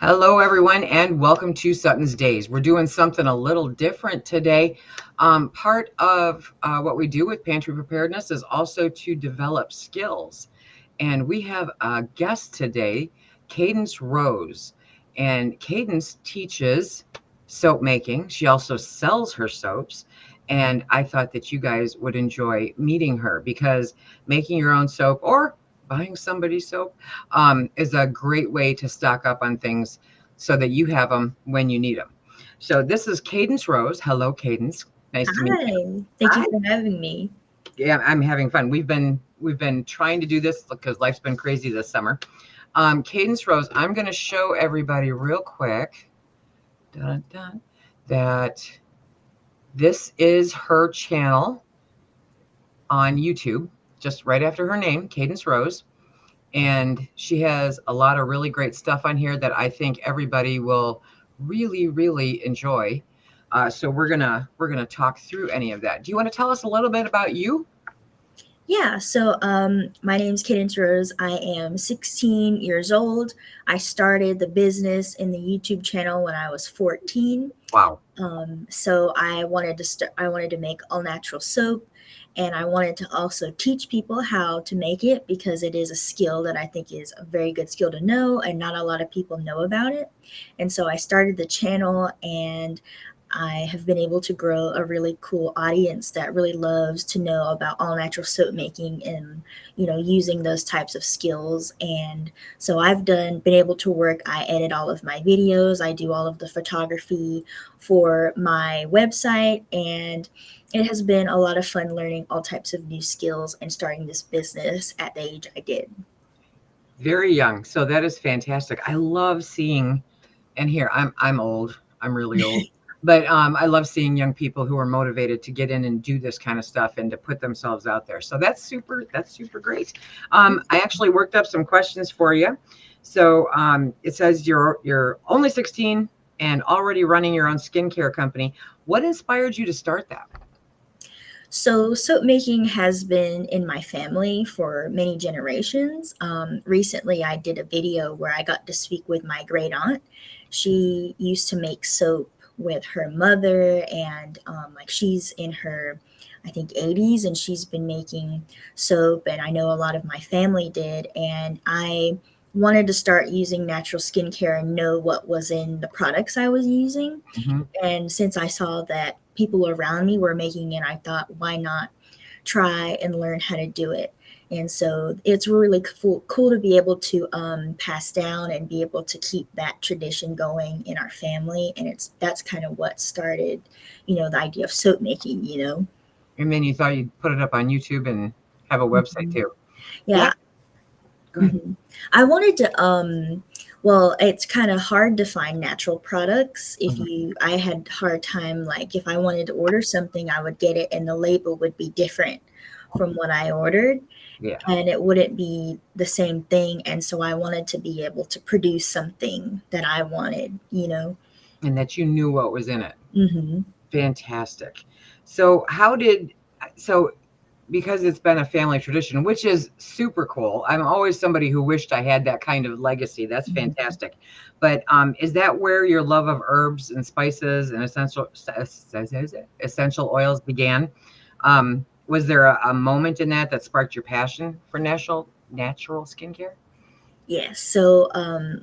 Hello, everyone, and welcome to Sutton's Days. We're doing something a little different today. Part of what we do with Pantry Preparedness is also to develop skills. And we have a guest today, Cadence Rose. And Cadence teaches soap making. She also sells her soaps. And I thought that you guys would enjoy meeting her because making your own soap or buying somebody's soap is a great way to stock up on things so that you have them when you need them. So this is Cadence Rose. Hello, Cadence. Nice to meet you. Hi, thank you Hi. for having me. Yeah, I'm having fun. We've been trying to do this because life's been crazy this summer. Cadence Rose, I'm going to show everybody real quick dun, dun, that this is her channel on YouTube, just right after her name, Cadence Rose. And she has a lot of really great stuff on here that I think everybody will really enjoy. So we're gonna talk through any of that. Do you want to tell us a little bit about you? My name's Cadence Rose. I am 16 years old. I started the business in the YouTube channel when I was 14. Wow. So I wanted to start. I wanted to make all natural soap, and I wanted to also teach people how to make it because it is a skill that I think is a very good skill to know, and not a lot of people know about it. And so I started the channel, and I have been able to grow a really cool audience that really loves to know about all natural soap making and using those types of skills. And so been able to work. I edit all of my videos. I do all of the photography for my website, and it has been a lot of fun learning all types of new skills and starting this business at the age I did. Very young. So that is fantastic. I love seeing, and here I'm old. I'm really old. But I love seeing young people who are motivated to get in and do this kind of stuff and to put themselves out there. So that's super. That's super great. I actually worked up some questions for you. So it says you're only 16 and already running your own skincare company. What inspired you to start that? So, soap making has been in my family for many generations. Recently, I did a video where I got to speak with my great aunt. She used to make soap with her mother, and like she's in her, I think, 80s, and she's been making soap. And I know a lot of my family did. And I wanted to start using natural skincare and know what was in the products I was using. Mhm. And since I saw that people around me were making it, I thought, why not try and learn how to do it? And so it's really cool to be able to pass down and be able to keep that tradition going in our family. And that's kind of what started, the idea of soap making. And then you thought you'd put it up on YouTube and have a website Mhm. too. Yeah. That Go ahead. Mhm. I wanted to well, it's kind of hard to find natural products. Mhm. I had hard time, like if I wanted to order something, I would get it and the label would be different from what I ordered, Yeah, and it wouldn't be the same thing. And so I wanted to be able to produce something that I wanted. and that you knew what was in it. Hmm. Fantastic. So how did so because it's been a family tradition, which is super cool. I'm always somebody who wished I had that kind of legacy. That's Hmm. fantastic. But is that where your love of herbs and spices and essential oils began? Was there a moment in that that sparked your passion for natural skincare? Yes. So,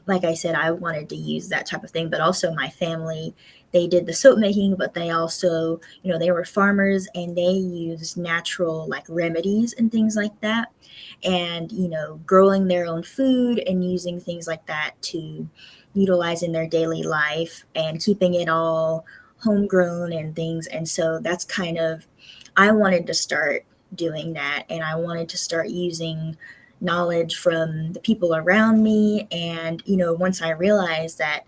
like I said, I wanted to use that type of thing, but also my family, they did the soap making, but they also, they were farmers and they used natural like remedies and things like that. And, growing their own food and using things like that to utilize in their daily life and keeping it all homegrown and things. And so that's kind of, I wanted to start doing that, and I wanted to start using knowledge from the people around me. And once I realized that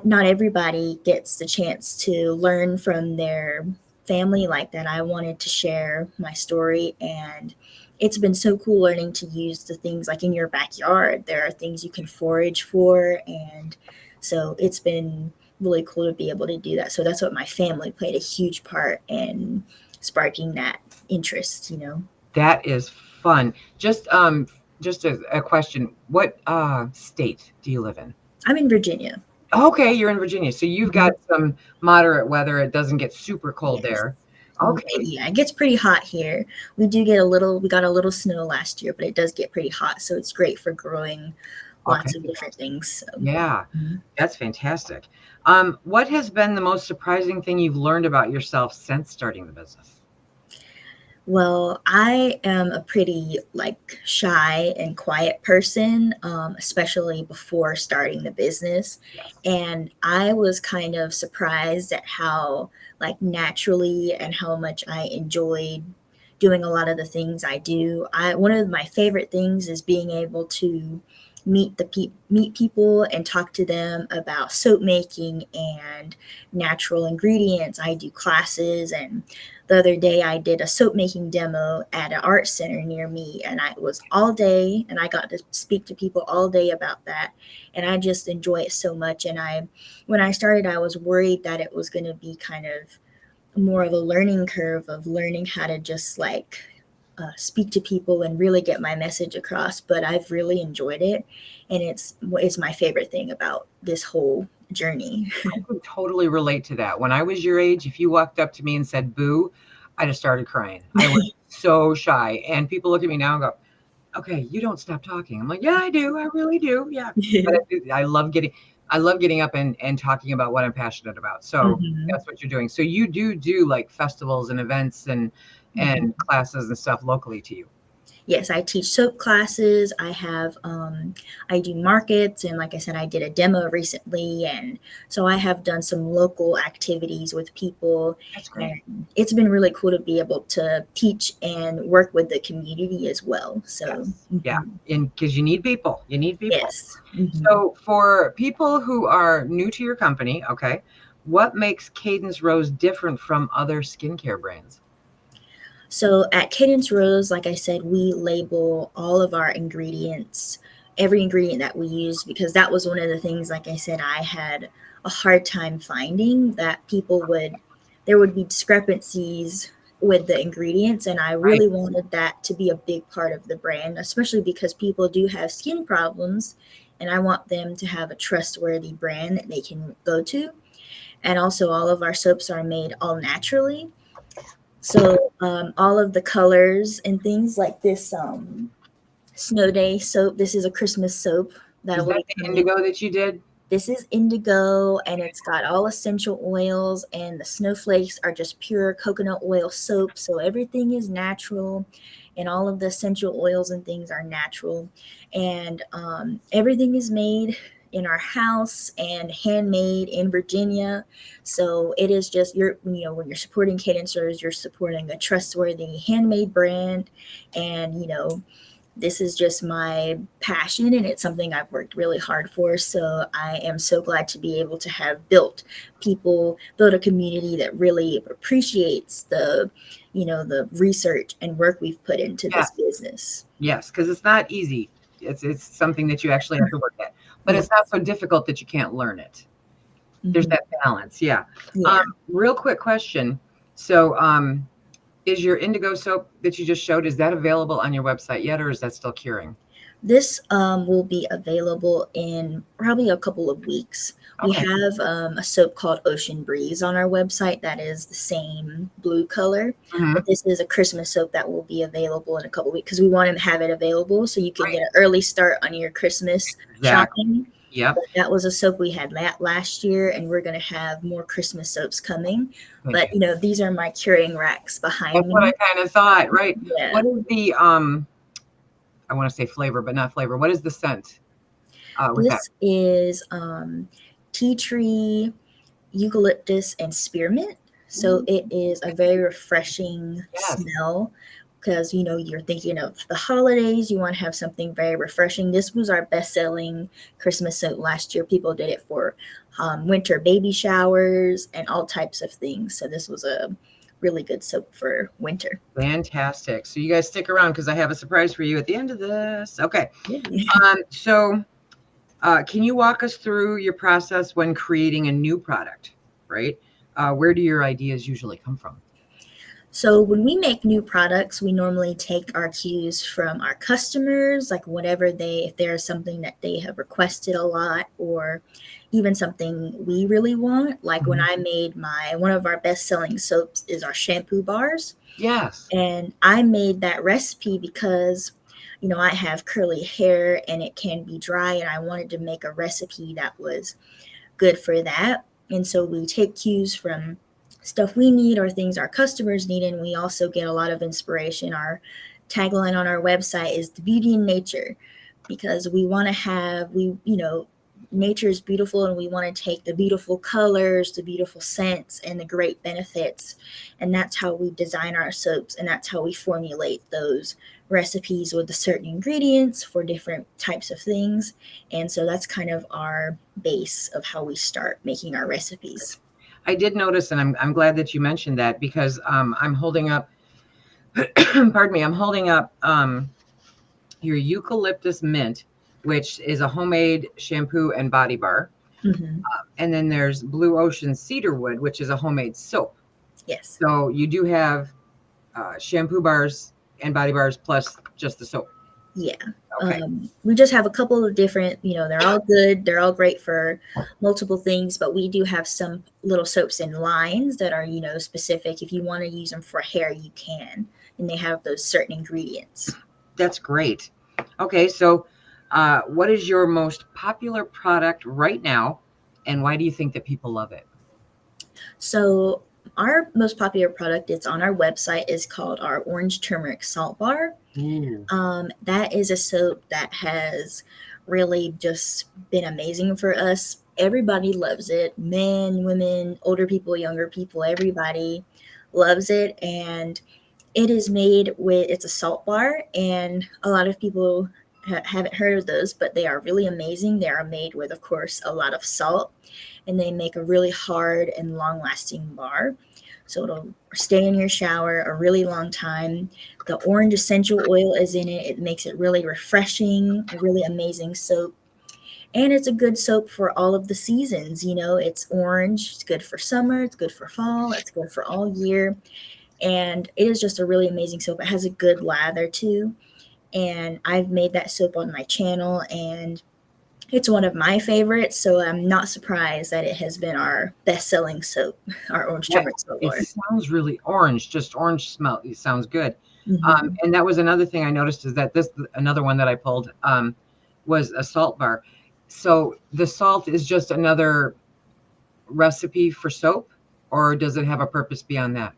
not everybody gets the chance to learn from their family like that, I wanted to share my story. And it's been so cool learning to use the things like in your backyard. There are things you can forage for, and so it's been really cool to be able to do that. So that's what my family played a huge part in sparking that interest. That is fun. Just a question. What state do you live in? I'm in Virginia. Okay, you're in Virginia, so you've got Mhm. some moderate weather. It doesn't get super cold Yes. there. Okay, Yeah, it gets pretty hot here. We do get a little, we got a little snow last year, but it does get pretty hot. So it's great for growing okay, lots of different things. So, yeah, mhm. that's fantastic. What has been the most surprising thing you've learned about yourself since starting the business? Well, I am a pretty like shy and quiet person, especially before starting the business. Yes. And I was kind of surprised at how like naturally and how much I enjoyed doing a lot of the things I do. I One of my favorite things is being able to meet people and talk to them about soap making and natural ingredients. I do classes, and the other day I did a soap making demo at an art center near me, and I it was all day, and I got to speak to people all day about that, and I just enjoy it so much. And I when I started, I was worried that it was going to be kind of more of a learning curve of learning how to just like speak to people and really get my message across, but I've really enjoyed it, and it's my favorite thing about this whole journey. I can totally relate to that. When I was your age, if you walked up to me and said boo, I'd have started crying. I was so shy. And people look at me now and go, okay, you don't stop talking. I'm like, yeah, I do. I really do. Yeah. But I love getting up and talking about what I'm passionate about. So Mhm. that's what you're doing. So you do like festivals and events and Mhm. classes and stuff locally to you. Yes, I teach soap classes. I do markets, and like I said, I did a demo recently, and so I have done some local activities with people, That's great. and it's been really cool to be able to teach and work with the community as well. So, Yes. Yeah. And because you need people. You need people. yes. Mhm. So for people who are new to your company, okay, what makes Cadence Rose different from other skincare brands? So at Cadence Rose, like I said, we label all of our ingredients, every ingredient that we use, because that was one of the things, like I said, I had a hard time finding that there would be discrepancies with the ingredients. And I Right. really wanted that to be a big part of the brand, especially because people do have skin problems. And I want them to have a trustworthy brand that they can go to. And also, all of our soaps are made all naturally, so all of the colors and things like this snow day soap. This is a Christmas soap that Is will that be the coming. indigo that you did? This is indigo, and it's got all essential oils, and the snowflakes are just pure coconut oil soap. So everything is natural, and all of the essential oils and things are natural, and everything is made in our house and handmade in Virginia. So it is just when you're supporting cadencers, you're supporting a trustworthy handmade brand, and this is just my passion, and it's something I've worked really hard for. So I am so glad to be able to have built a community that really appreciates the research and work we've put into this Yes. business. Yes, because it's not easy. It's something that you actually have to work at, but it's not Yes. so difficult that you can't learn it. There's Hmm. that balance. Yeah. Yeah. Real quick question. So, is your indigo soap that you just showed, is that available on your website yet, or is that still curing? This will be available in probably a couple of weeks. We Okay. have a soap called Ocean Breeze on our website that is the same blue color, Hmm. but this is a Christmas soap that will be available in a couple of weeks because we want to have it available so you can Right. get an early start on your Christmas Exactly. shopping. Yep. But that was a soap we had last year, and we're going to have more Christmas soaps coming. But Fantastic. these are my curing racks behind That's what I me. kind of thought. Right. Yeah. What is the I want to say flavor, but not flavor. What is the scent with that? This is tea tree, eucalyptus, and spearmint. So Ooh, it is a very refreshing yes. smell because you're thinking of the holidays. You want to have something very refreshing. This was our best-selling Christmas soap last year. People did it for winter baby showers and all types of things. So this was a really good soap for winter. Fantastic. So you guys stick around because I have a surprise for you at the end of this. Okay. Yeah. So can you walk us through your process when creating a new product, right? Where do your ideas usually come from? So when we make new products, we normally take our cues from our customers, like whatever if there's something that they have requested a lot, or even something we really want. Like when Mhm. I made one of our best selling soaps is our shampoo bars. Yes. And I made that recipe because, I have curly hair and it can be dry, and I wanted to make a recipe that was good for that. And so we take cues from stuff we need or things our customers need, and we also get a lot of inspiration. Our tagline on our website is the beauty in nature, because we want to have we nature is beautiful, and we want to take the beautiful colors, the beautiful scents, and the great benefits, and that's how we design our soaps, and that's how we formulate those recipes with the certain ingredients for different types of things. And so that's kind of our base of how we start making our recipes. I did notice, and I'm glad that you mentioned that because I'm holding up, pardon me, I'm holding up your eucalyptus mint, which is a homemade shampoo and body bar. Mm-hmm. And then there's Blue Ocean cedarwood, which is a homemade soap. Yes. So you do have shampoo bars and body bars plus just the soap. Yeah. Okay. We just have a couple of different, they're all good. They're all great for multiple things, but we do have some little soaps in lines that are, specific. If you want to use them for hair, you can. And they have those certain ingredients. That's great. Okay. So what is your most popular product right now? And why do you think that people love it? So our most popular product, it's on our website, is called our orange turmeric salt bar. Ooh. That is a soap that has really just been amazing for us. Everybody loves it. Men, women, older people, younger people, everybody loves it. And it is made with, it's a salt bar, and a lot of people haven't heard of those, but they are really amazing. They are made with, of course, a lot of salt, and they make a really hard and long lasting bar. So it'll stay in your shower a really long time. The orange essential oil is in it. It makes it really refreshing, a really amazing soap. And it's a good soap for all of the seasons. It's orange, it's good for summer, it's good for fall, it's good for all year. And it is just a really amazing soap. It has a good lather too. And I've made that soap on my channel, and it's one of my favorites, so I'm not surprised that it has been our best-selling soap, our orange Yeah, turmeric soap it bar. sounds really orange, just orange smell. It sounds good. Mm-hmm. And that was another thing I noticed is that another one that I pulled was a salt bar. So the salt is just another recipe for soap, or does it have a purpose beyond that?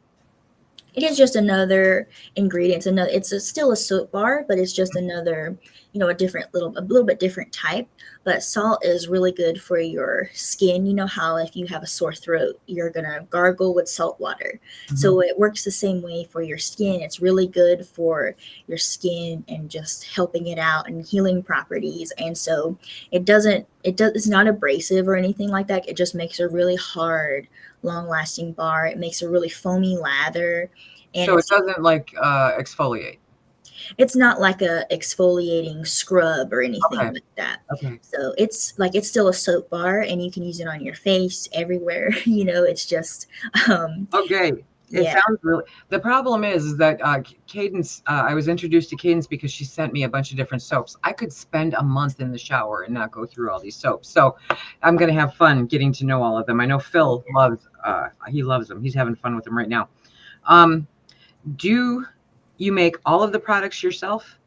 It is just another ingredient. Still a soap bar, but it's just another, a little bit different type. But salt is really good for your skin. You know how if you have a sore throat, you're gonna gargle with salt water. Mhm. So it works the same way for your skin. It's really good for your skin and just helping it out and healing properties. And so it's not abrasive or anything like that. It just makes a really hard, long lasting bar. It makes a really foamy lather, and So it doesn't like exfoliate. it's not like a exfoliating scrub or anything Okay. like that. Okay. So it's still a soap bar, and you can use it on your face everywhere. It's just um Okay. It yeah. sounds really. The problem is that Cadence. I was introduced to Cadence because she sent me a bunch of different soaps. I could spend a month in the shower and not go through all these soaps. So I'm going to have fun getting to know all of them. I know Phil loves. He loves them. He's having fun with them right now. Um, do you make all of the products yourself?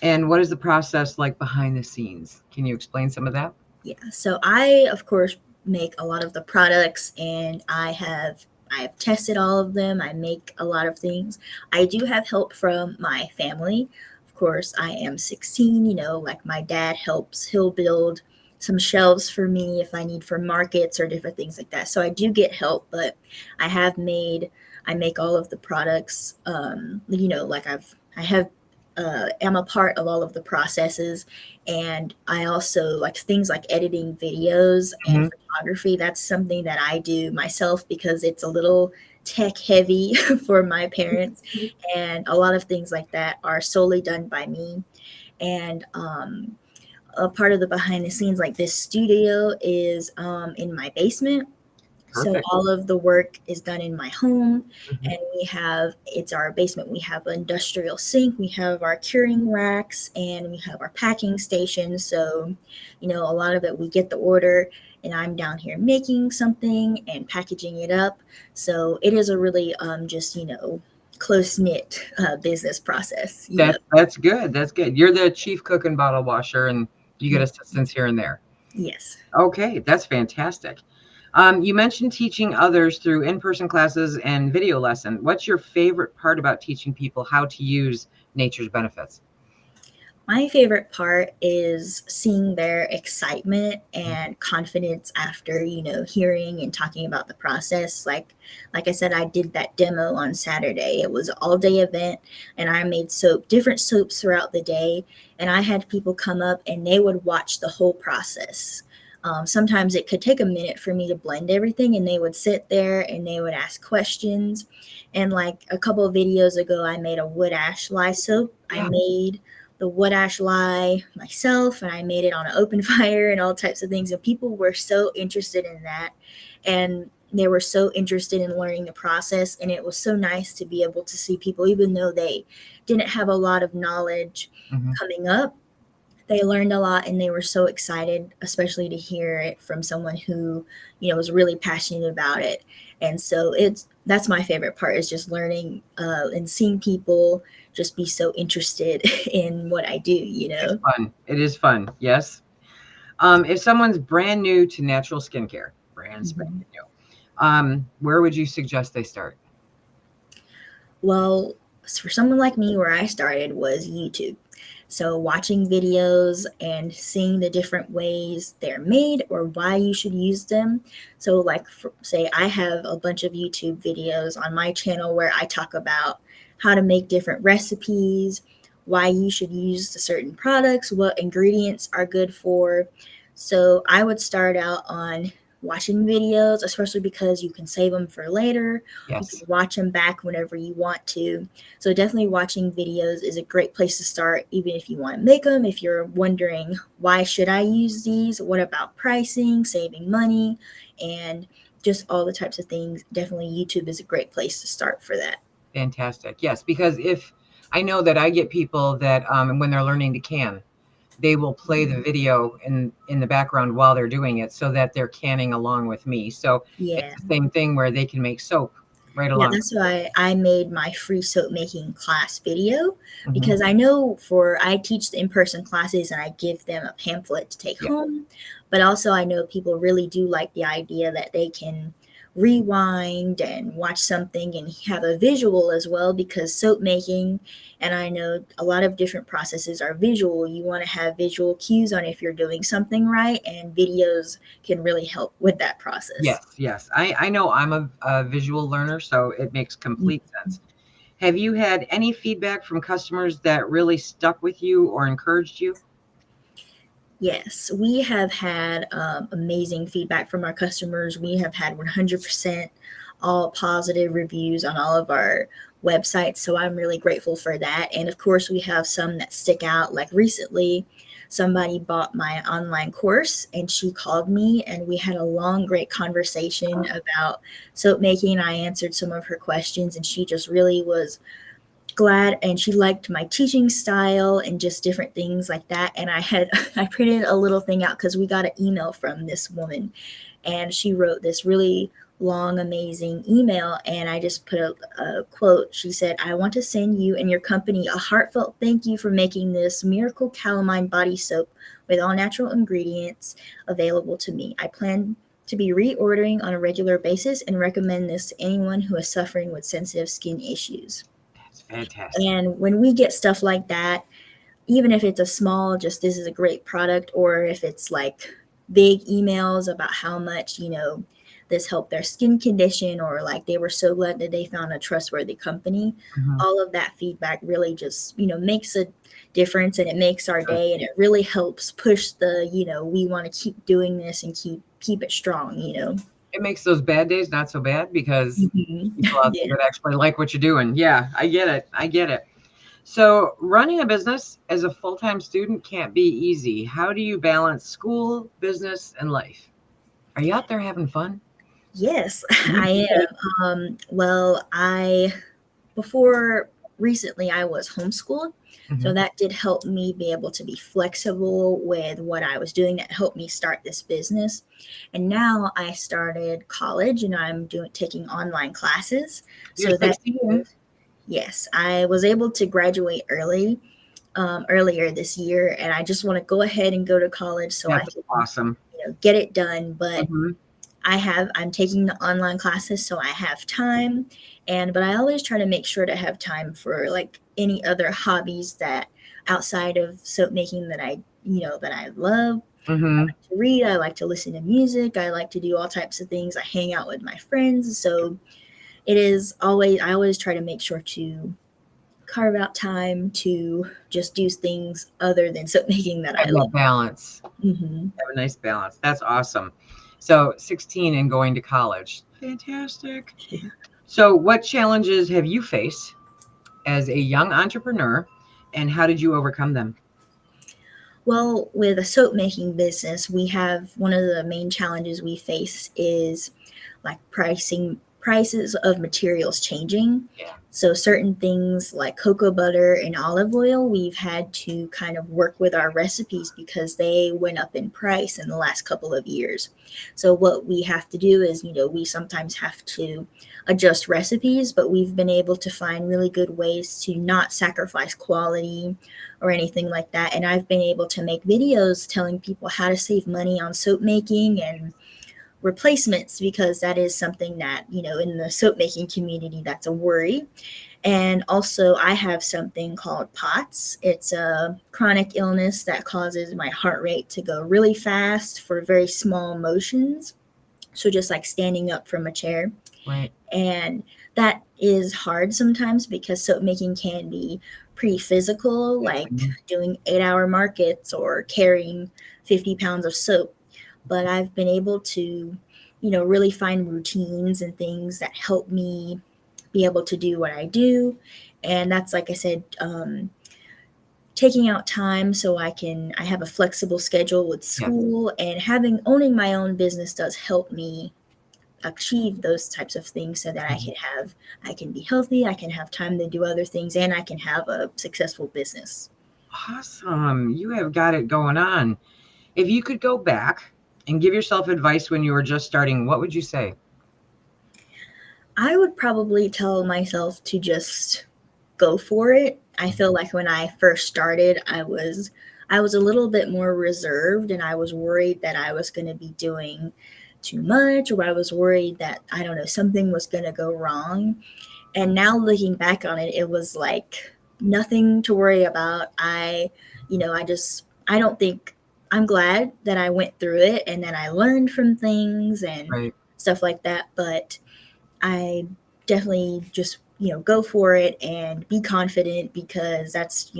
And what is the process like behind the scenes? Can you explain some of that? Yeah. So I, of course, make a lot of the products, and I have tested all of them. I make a lot of things. I do have help from my family. Of course, I am 16, like my dad helps. He'll build some shelves for me if I need for markets or different things like that. So I do get help, but I make all of the products. Like I have am a part of all of the processes, and I also like things like editing videos and Mhm. photography. That's something that I do myself because it's a little tech heavy for my parents, and a lot of things like that are solely done by me. And a part of the behind the scenes, like this studio is in my basement. So Perfect. all of the work is done in my home, Mhm. and it's our basement. We have an industrial sink, we have our curing racks, and we have our packing station. So, a lot of it, we get the order, and I'm down here making something and packaging it up. So it is a really just close knit business process. That's good. That's good. You're the chief cook and bottle washer, and you get assistants here and there. Yes. Okay, that's fantastic. You mentioned teaching others through in-person classes and video lesson. What's your favorite part about teaching people how to use nature's benefits? My favorite part is seeing their excitement and confidence after, hearing and talking about the process. Like I said, I did that demo on Saturday. It was an all-day event, and I made different soaps throughout the day, and I had people come up and they would watch the whole process. Sometimes it could take a minute for me to blend everything, and they would sit there and they would ask questions. And like a couple of videos ago, I made a wood ash lye soap. I Yeah. made the wood ash lye myself, and I made it on an open fire and all types of things. And people were so interested in that, and they were so interested in learning the process. And it was so nice to be able to see people, even though they didn't have a lot of knowledge Mhm. coming up, they learned a lot, and they were so excited, especially to hear it from someone who was really passionate about it. And so that's my favorite part, is just learning and seeing people just be so interested in what I do. It's fun. It is fun. Yes. If someone's brand new to natural skincare, brand Mhm. spanking new, where would you suggest they start? Well, for someone like me, where I started was YouTube. So, watching videos and seeing the different ways they're made or why you should use them. So, like, say, I have a bunch of YouTube videos on my channel where I talk about how to make different recipes, why you should use the certain products, what ingredients are good for. So, I would start out on watching videos, especially because you can save them for later. You can Yes. watch them back whenever you want to. So definitely watching videos is a great place to start, even if you want to make them. If you're wondering, why should I use these? What about pricing, saving money, and just all the types of things? Definitely YouTube is a great place to start for that. Fantastic. Yes, because if I know that I get people that when they're learning to can, they will play the video in the background while they're doing it so that they're canning along with me. So it's Yeah. the same thing where they can make soap right Yeah, along. that's why I made my free soap making class video, Mhm. because I know I teach the in-person classes and I give them a pamphlet to take Yeah. home, but also I know people really do like the idea that they can rewind and watch something and have a visual as well, because soap making, and I know a lot of different processes are visual. You want to have visual cues on if you're doing something right, and videos can really help with that process. Yes, yes. I know I'm a visual learner, so it makes complete sense. Have you had any feedback from customers that really stuck with you or encouraged you? Yes, we have had amazing feedback from our customers. We have had 100% all positive reviews on all of our websites. So I'm really grateful for that. And of course, we have some that stick out. Like recently, somebody bought my online course and she called me, and we had a long, great conversation about soap making. I answered some of her questions, and she just really was glad, and she liked my teaching style and just different things like that. And I printed a little thing out because we got an email from this woman, and she wrote this really long, amazing email. And I just put a quote. She said, "I want to send you and your company a heartfelt thank you for making this miracle calamine body soap with all natural ingredients available to me. I plan to be reordering on a regular basis and recommend this to anyone who is suffering with sensitive skin issues." That's fantastic. And when we get stuff like that, even if it's a small, just this is a great product, or if it's like big emails about how much, this helped their skin condition, or like they were so glad that they found a trustworthy company, Mhm. all of that feedback really just, makes a difference, and it makes our Good. day, and it really helps push we want to keep doing this and keep it strong. It makes those bad days not so bad because Mhm. people out Yeah. there that actually like what you're doing. Yeah, I get it. I get it. So, running a business as a full-time student can't be easy. How do you balance school, business, and life? Are you out there having fun? Yes, You I did. am. Well, I before recently I was homeschooled, so Mhm. that did help me be able to be flexible with what I was doing. That helped me start this business, and now I started college and I'm doing taking online classes. You're So that 16. yes, I was able to graduate earlier this year, and I just want to go ahead and go to college so I That's can awesome. get it done. But Mhm. I'm taking the online classes so I have time, but I always try to make sure to have time for like any other hobbies that outside of soap making that that I love. I Mhm. like to read, I like to listen to music, I like to do all types of things. I hang out with my friends. So I always try to make sure to carve out time to just do things other than soap making that I Have love. that balance. Hmm. Have a nice balance. That's awesome. So 16 and going to college. Fantastic. So what challenges have you faced as a young entrepreneur, and how did you overcome them? Well, with a soap making business, we have one of the main challenges we face is like prices of materials changing. Yeah. So certain things like cocoa butter and olive oil, we've had to kind of work with our recipes because they went up in price in the last couple of years. So what we have to do is, we sometimes have to adjust recipes, but we've been able to find really good ways to not sacrifice quality or anything like that. And I've been able to make videos telling people how to save money on soap making and replacements because that is something that, in the soap making community, that's a worry. And also, I have something called POTS. It's a chronic illness that causes my heart rate to go really fast for very small motions. So, just like standing up from a chair. Right. And that is hard sometimes because soap making can be pretty physical, like Mhm. doing 8-hour markets or carrying 50 pounds of soap. But I've been able to, really find routines and things that help me be able to do what I do. And that's, like I said, taking out time so I have a flexible schedule with Yes. school, and owning my own business does help me achieve those types of things so that Mhm. I can be healthy, I can have time to do other things, and I can have a successful business. Awesome. You have got it going on. If you could go back and give yourself advice when you were just starting, what would you say? I would probably tell myself to just go for it. I feel like when I first started, I was a little bit more reserved, and I was worried that I was going to be doing too much, or I was worried that, I don't know, something was going to go wrong. And now looking back on it, it was like nothing to worry about. I don't think, I'm glad that I went through it and that I learned from things and Right. stuff like that. But I definitely just, go for it and be confident because that's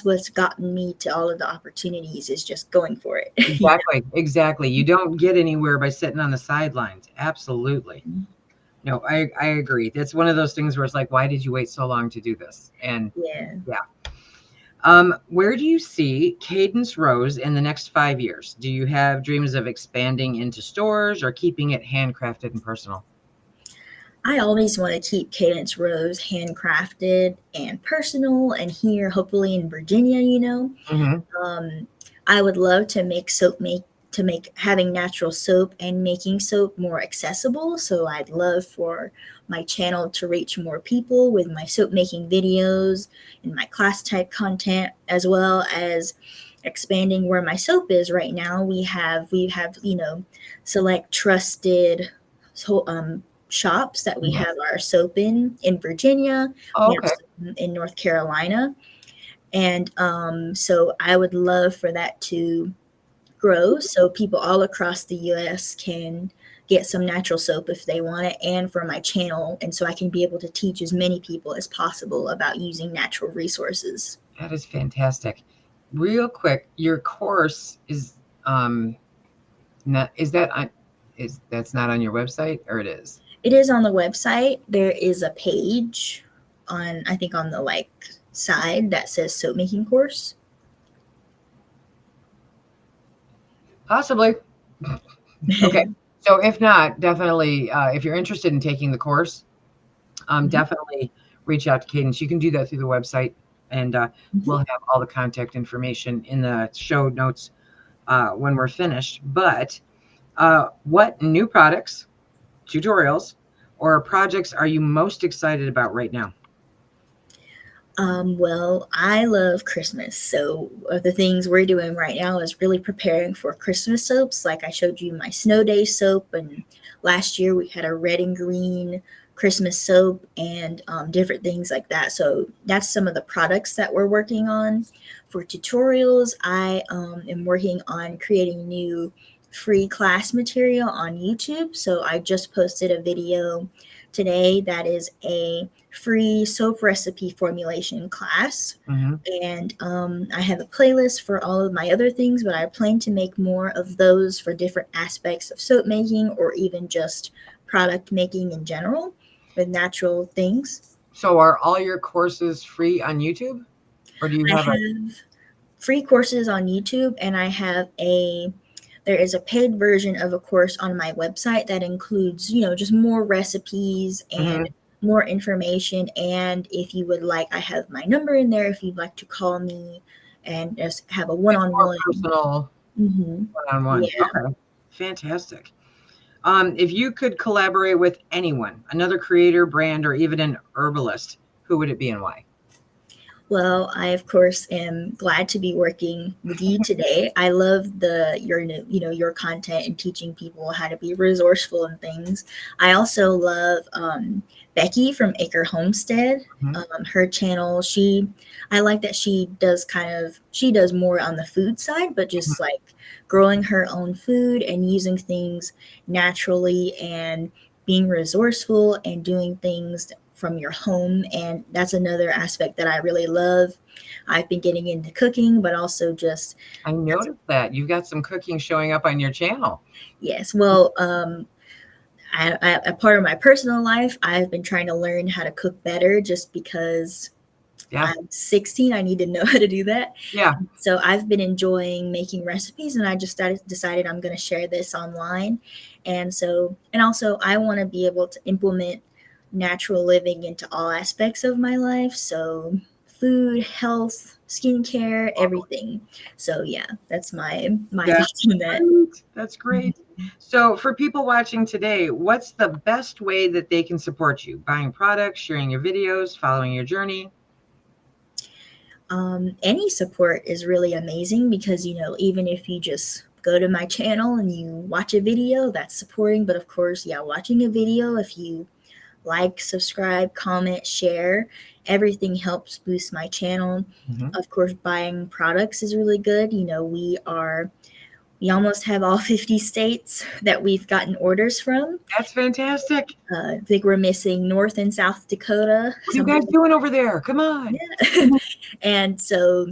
what's gotten me to all of the opportunities is just going for it. Exactly. Exactly. You don't get anywhere by sitting on the sidelines. Absolutely. No, I agree. That's one of those things where it's like, why did you wait so long to do this? And Yeah. yeah. Where do you see Cadence Rose in the next 5 years? Do you have dreams of expanding into stores or keeping it handcrafted and personal? I always want to keep Cadence Rose handcrafted and personal, and here, hopefully in Virginia, Hmm. Um, I would love to make having natural soap and making soap more accessible. So I'd love for my channel to reach more people with my soap making videos and my class type content, as well as expanding where my soap is right now. We have select trusted shops that we Yes. have our soap in Virginia. Oh, We have okay. some in North Carolina, and so I would love for that to grow so people all across the US can get some natural soap if they want it, and for my channel. And so I can be able to teach as many people as possible about using natural resources. That is fantastic. Real quick, your course is not is that on is that's not on your website or it is? It is on the website. There is a page I think on the side that says soap making course. Possibly. Okay. So if not, definitely, if you're interested in taking the course, Mhm. definitely reach out to Cadence. You can do that through the website, and Mhm. we'll have all the contact information in the show notes when we're finished. But what new products, tutorials, or projects are you most excited about right now? Well, I love Christmas. So, the things we're doing right now is really preparing for Christmas soaps. Like I showed you my Snow Day soap, and last year we had a red and green Christmas soap and different things like that. So, that's some of the products that we're working on. For tutorials, I am working on creating new free class material on YouTube. So, I just posted a video today that is a free soap recipe formulation class. Hmm. And I have a playlist for all of my other things, but I plan to make more of those for different aspects of soap making or even just product making in general with natural things. So are all your courses free on YouTube, or do you I have a? have free courses on YouTube, and there is a paid version of a course on my website that includes, just more recipes and Mhm. more information. And if you would like, I have my number in there if you'd like to call me and just have a It's more one-on-one. personal, Mm-hmm. one-on-one. Yeah. Okay, fantastic. If you could collaborate with anyone, another creator, brand, or even an herbalist, who would it be and why? Well, I of course am glad to be working with you today. I love your content and teaching people how to be resourceful and things. I also love Becky from Acre Homestead. Mhm. Her channel, I like that she does more on the food side, but Mhm. just like growing her own food and using things naturally and being resourceful and doing things from your home. And that's another aspect that I really love. I've been getting into cooking, but also just I that's noticed that you've got some cooking showing up on your channel. yes. Well, a part of my personal life, I've been trying to learn how to cook better just because Yeah, I'm 16. I need to know how to do that. yeah. So I've been enjoying making recipes, and I just decided I'm going to share this online. And also, I want to be able to implement natural living into all aspects of my life. So, food, health, skincare, everything. So, yeah, that's my That's thoughts on that. great. That's great. So, for people watching today, what's the best way that they can support you? Buying products, sharing your videos, following your journey? Any support is really amazing because, even if you just go to my channel and you watch a video, that's supporting. But of course, yeah, watching a video, if you like, subscribe, comment, share, everything helps boost my channel. Mhm. Of course, buying products is really good. We almost have all 50 states that we've gotten orders from. That's fantastic. I think we're missing North and South Dakota, What are you guys something. doing over there? Come on. Yeah. And so,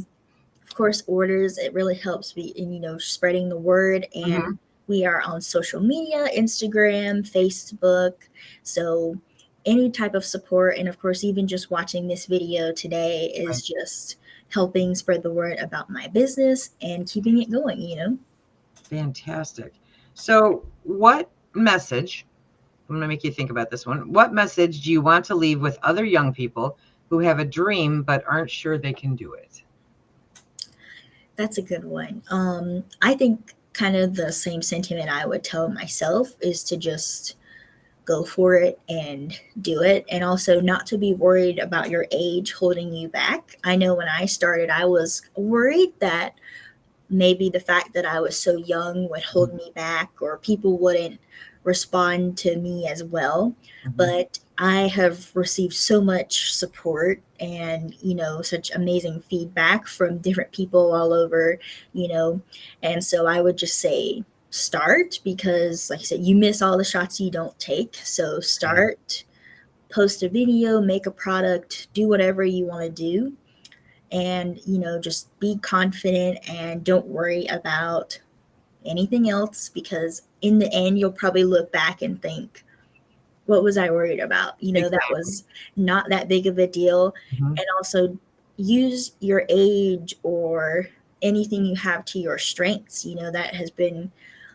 of course, orders, it really helps be in, spreading the word. Mhm. And we are on social media, Instagram, Facebook. So any type of support, and of course, even just watching this video today is Right. just helping spread the word about my business and keeping it going. Fantastic. So, what message, I'm going to make you think about this one. What message do you want to leave with other young people who have a dream but aren't sure they can do it? That's a good one. I think kind of the same sentiment I would tell myself is to just go for it and do it, and also not to be worried about your age holding you back. I know when I started, I was worried that maybe the fact that I was so young would hold me back or people wouldn't respond to me as well. Mhm. But I have received so much support and, such amazing feedback from different people all over, you know. And so I would just say start because, like I said, you miss all the shots you don't take. So Right. start, post a video, make a product, do whatever you want to do, and just be confident and don't worry about anything else, because in the end you'll probably look back and think, what was I worried about? That Exactly. was not that big of a deal. Mhm. And also use your age or anything you have to your strengths. That has been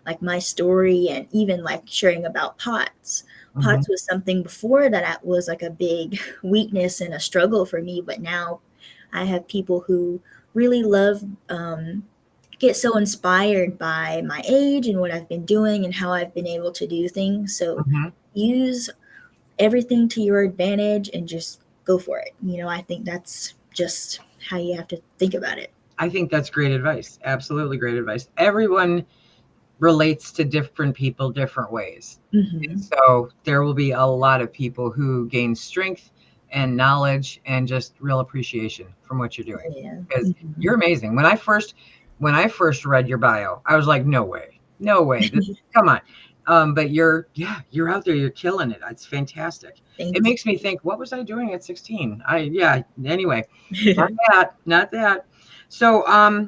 like my story, and even like sharing about pots. Mhm. Pots was something before that was like a big weakness and a struggle for me, but now I have people who really love, get so inspired by my age and what I've been doing and how I've been able to do things. So Mhm. use everything to your advantage and just go for it. I think that's just how you have to think about it. I think that's great advice. Absolutely great advice. Everyone relates to different people different ways. And Mm-hmm. so there will be a lot of people who gain strength and knowledge and just real appreciation from what you're doing, Yeah. because Mm-hmm. you're amazing. When I first read your bio, I was like, no way, no way. Come on. But you're out there, you're killing it. It's fantastic. It Thank makes me think, what was I doing at 16? Anyway, not you. that, not that. So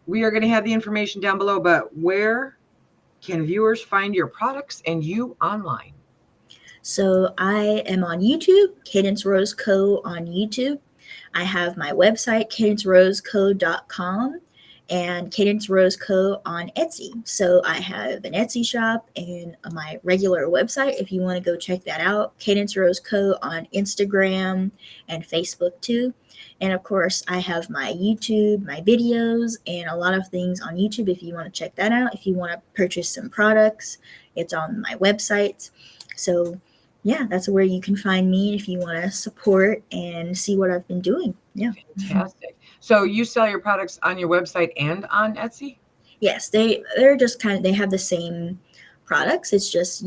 we are going to have the information down below, but where can viewers find your products and you online? So I am on YouTube, Cadence Rose Co. on YouTube. I have my website, cadenceroseco.com, and Cadence Rose Co. on Etsy. So I have an Etsy shop and my regular website if you want to go check that out. Cadence Rose Co. on Instagram and Facebook too. And of course, I have my YouTube, my videos, and a lot of things on YouTube if you want to check that out. If you want to purchase some products, it's on my website. So yeah, that's where you can find me if you want to support and see what I've been doing. Yeah. Fantastic. So you sell your products on your website and on Etsy? Yes, they're just kind of, they have the same products. It's just,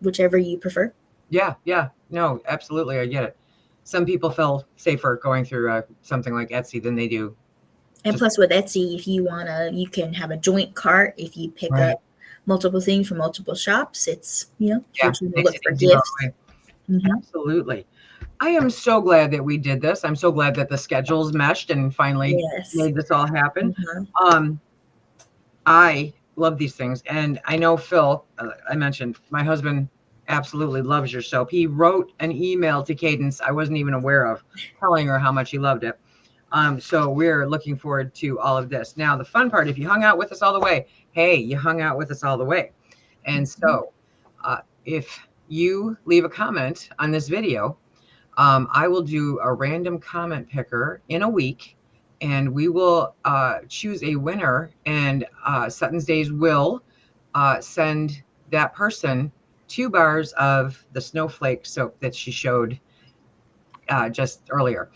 whichever you prefer. Yeah, yeah. No, absolutely. I get it. Some people feel safer going through something like Etsy than they do And just plus with Etsy, if you can have a joint cart if you pick right. up multiple things from multiple shops. It's, if you're Yeah, trying to makes look it for easy both gifts. ways. Hmm. Absolutely. I am so glad that we did this. I'm so glad that the schedules meshed and finally Yes. made this all happen. Uh-huh. Um, I love these things. And I know Phil, I mentioned, my husband absolutely loves your soap. He wrote an email to Cadence I wasn't even aware of, telling her how much he loved it. So we're looking forward to all of this. Now, the fun part, if you hung out with us all the way, hey, you hung out with us all the way. And Mhm. so if you leave a comment on this video, I will do a random comment picker in a week, and we will choose a winner. And Sutton's Days will send that person 2 bars of the snowflake soap that she showed just earlier.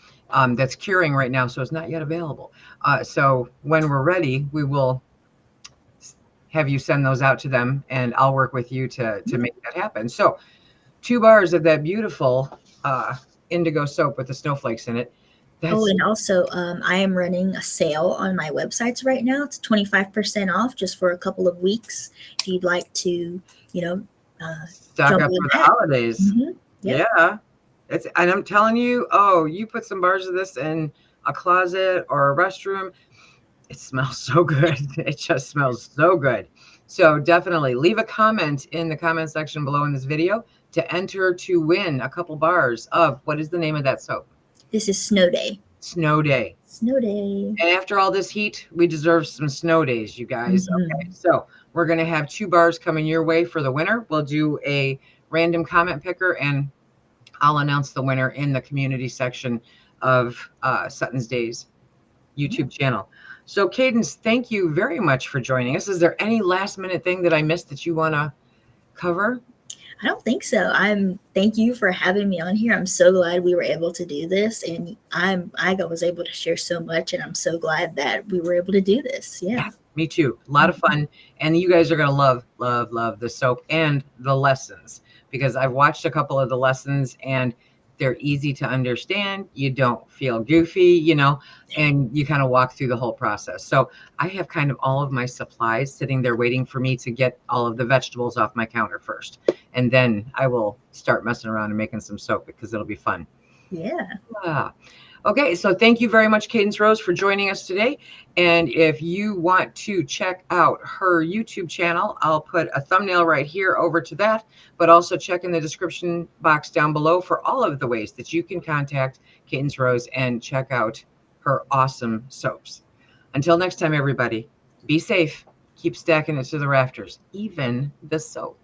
That's curing right now, so it's not yet available. So when we're ready, we will have you send those out to them, and I'll work with you to make that happen. So 2 bars of that beautiful indigo soap with the snowflakes in it. Oh, That's and also, I am running a sale on my websites right now. It's 25% off just for a couple of weeks. If you'd like to, you know, uh, stock jump up on for the that. holidays. Hmm. Yep. Yeah. And I'm telling you, oh, you put some bars of this in a closet or a restroom, it smells so good. It just smells so good. So definitely leave a comment in the comment section below in this video to enter to win a couple bars of, what is the name of that soap? This is Snow Day. Snow Day. Snow Day. And after all this heat, we deserve some snow days, you guys. Okay, Hmm. so we're going to have 2 bars coming your way for the winner. We'll do a random comment picker, and I'll announce the winner in the community section of Sutton's Days YouTube channel. So, Cadence, thank you very much for joining us. Is there any last minute thing that I missed that you want to cover? I don't think so. Thank you for having me on here. I'm so glad we were able to do this, and I was able to share so much, and I'm so glad that we were able to do this. Yeah. Yeah, me too. A lot of fun. And you guys are going to love, love, love the soap and the lessons, because I've watched a couple of the lessons and they're easy to understand. You don't feel goofy, and you kind of walk through the whole process. So I have kind of all of my supplies sitting there waiting for me to get all of the vegetables off my counter first. And then I will start messing around and making some soap because it'll be fun. Yeah. Ah. Okay, so thank you very much, Cadence Rose, for joining us today. And if you want to check out her YouTube channel, I'll put a thumbnail right here over to that, but also check in the description box down below for all of the ways that you can contact Cadence Rose and check out her awesome soaps. Until next time, everybody, be safe, keep stacking it to the rafters, even the soap.